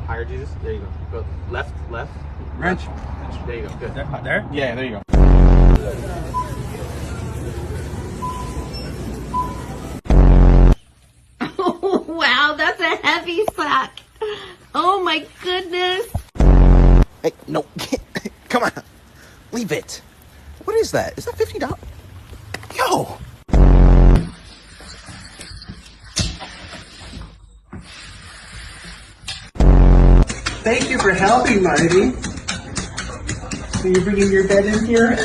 Higher, Jesus. There you go. Go left, left. Wrench. There you go. Good. There? Yeah, there you go. Oh, wow, that's a heavy sack. Oh my goodness. Hey, no, come on, leave it. What is that? Is that $50? Yo! Thank you for helping, Marty. So you're bringing your bed in here?